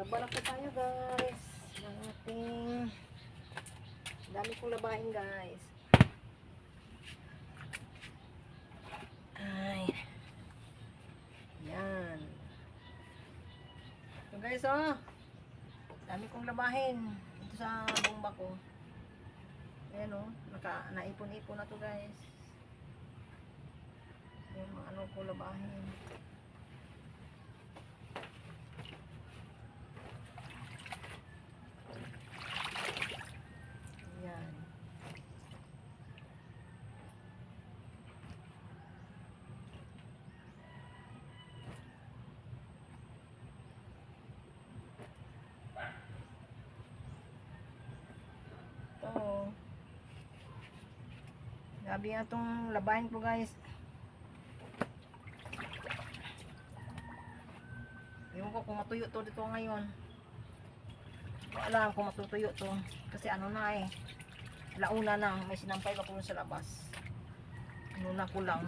Laban na po tayo guys. Ng ating dami kong labahin guys. Ay. Yan. So guys oh. Dami kong labahin. Ito sa bomba ko. Ayan oh. Naipon-ipon na to guys. Yung mga ano ko labahin. Ayan. Ito. Grabe nga itong labahin ko guys. Ewan ko kung matuyo to dito ngayon. Hindi ko alam kung matutuyo to. Kasi ano na eh. Launa na. May sinampay ako sa labas. Ano na ko lang.